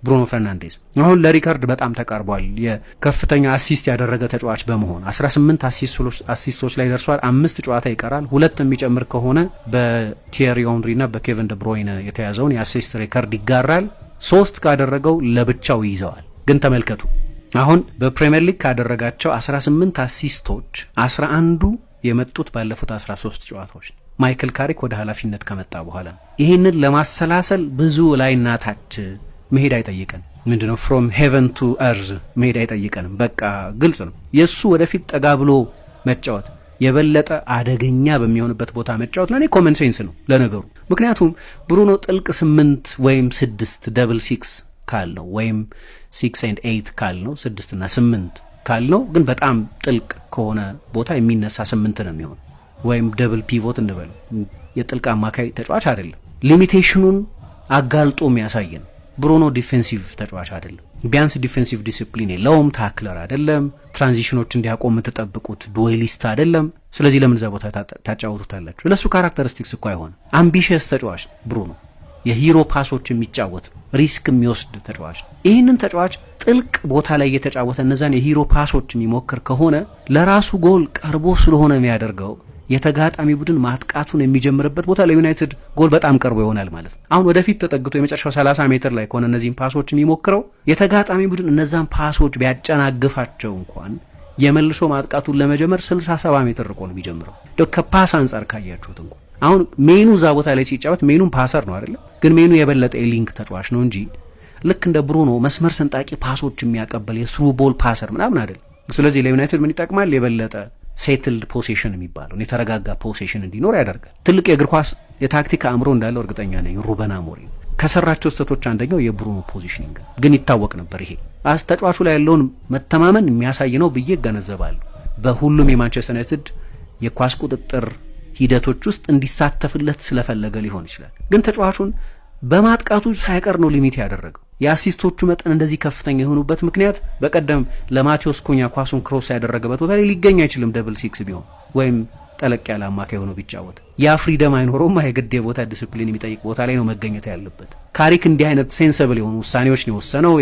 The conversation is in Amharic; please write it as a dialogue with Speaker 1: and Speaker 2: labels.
Speaker 1: ብሩኖ ፈርናንዴዝ አሁን ለሪካርድ በጣም ተቃርቧል። የከፍተኛ አሲስት ያደረገ ተጫዋች በመሆን 18 አሲስቶች ላይ ደርሷል። 5 ጨዋታ ይቀራል። 2 የሚጨምር ከሆነ በቲየሪ ኦንሪ እና በኬቨን ደ ብሮይነ የተያዘውን የአሲስት ሪካርድ ይጋራል። 3 ካደረገው ለብቻው ይይዘዋል። ግን ተመልከቱ አሁን በፕሪሚየር ሊግ ካደረጋቸው 18 አሲስቶች 11ዱ የመጡት ባለፉት 13 ጨዋታዎች ነው። ማይክል ካሪክ ወደ ኃላፊነት ከመጣ በኋላ ይህንን ለማሰላሰል ብዙ ላይና ታች መሄድ አይጠይቀን። ምንድነው ፍሮም ሄቨን ቱ እርዝ መሄድ አይጠይቀንም። በቃ ግልጽ ነው። የሱ ወደፊት ጠጋ ብሎ መጫወት የበለጠ አደገኛ በሚሆንበት ቦታ መጫወት ለኔ ኮመን ሴንስ ነው ለነገሩ። ምክንያቱም ብሩኖ ጥልቅ 8 ወይም 6 ደብል 6 ካልነው ወይም 6 and 8 ካልነው 6 እና 8 ካልነው ግን በጣም ጥልቅ ከሆነ ቦታ የሚነሳ 8 ነው የሚሆን ወይም ደብል ፒቮት እንበል። የጥልቅ አማካይ ተጫዋች አይደለም። ሊሚቴሽኑን አጋልጦ የሚያሳየን ብሩኖ ዲፌንሲቭ ተጫዋች አይደለም። ቢያንስ ዲፌንሲቭ ዲሲፕሊን የለውም። ታክለር አይደለም። ትራንዚሽኖች እንዲያቆም የምትጠብቁት ዱዌሊስት አይደለም። ስለዚህ ለምን እዛ ቦታ ታጫወቱታላችሁ? ለሱ ካራክተሪስቲክስ እኮ አይሆንም። አምቢሽየስ ተጫዋች ብሩኖ የሂሮ ፓሶች የሚጫወት ሪስክ የሚወስድ ተጫዋች። ይህንን ተጫዋች ጥልቅ ቦታ ላይ እየተጫወተ እነዛን የሂሮ ፓሶች የሚሞክር ከሆነ ለራሱ ጎል ቀርቦ ስለሆነ የሚያደርገው የተጋጣሚ ቡድን ማጥቃቱን የሚጀምርበት ቦታ ለዩናይትድ ጎል በጣም ቀርቦ ይሆናል ማለት ነው። አሁን ወደፊት ተጠግቶ የመጨረሻው 30 ሜትር ላይ ከሆነ እነዚህን ፓሶች የሚሞክረው የተጋጣሚ ቡድን እነዛን ፓሶች ቢያጨናግፋቸው እንኳን የመልሶ ማጥቃቱን ለመጀመር 67 ሜትር ርቆ ነው የሚጀምረው። ከፓስ አንጻር ካያችሁት እንኳን አሁን ሜኑ እዛ ቦታ ላይ ሲጫወት ሜኑን ፓሰር ነው አይደለም፣ ግን ሜኑ የበለጠ የሊንክ ተጫዋች ነው እንጂ ልክ እንደ ብሩኖ መስመር ሰንጣቂ ፓሶች የሚያቀበል የስሩ ቦል ፓሰር ምናምን አይደለም። ስለዚህ ለዩናይትድ ምን ይጠቅማል? የበለጠ ሴትልድ ፖሴሽን የሚባለው የተረጋጋ ፖሴሽን እንዲኖር ያደርጋል። ትልቅ የእግር ኳስ የታክቲክ አእምሮ እንዳለው እርግጠኛ ነኝ። ሩበን አሞሪም ከሰራቸው ስህተቶች አንደኛው የብሩኖ ፖዚሽኒንግ ግን ይታወቅ ነበር። ይሄ ተጫዋቹ ላይ ያለውን መተማመን የሚያሳይ ነው ብዬ እገነዘባለሁ። በሁሉም የማንቸስተር ዩናይትድ የኳስ ቁጥጥር ሂደቶች ውስጥ እንዲሳተፍለት ስለፈለገ ሊሆን ይችላል። ግን ተጫዋቹን በማጥቃቱ ሳይቀር ነው ሊሚት ያደረገው። የአሲስቶቹ መጠን እንደዚህ ከፍተኛ የሆኑበት ምክንያት በቀደም ለማቴዎስ ኩኛ ኳሱን ክሮስ ያደረገበት ቦታ ላይ ሊገኝ አይችልም። ደብል 6 ቢሆን ወይም ጠለቅ ያለ አማካይ ሆኖ ቢጫወት ያ ፍሪደም አይኖረውም። የግድ ቦታ ዲሲፕሊን የሚጠይቅ ቦታ ላይ ነው መገኘት ያለበት። ካሪክ እንዲህ አይነት ሴንሰብል የሆኑ ውሳኔዎች ነው የወሰነው።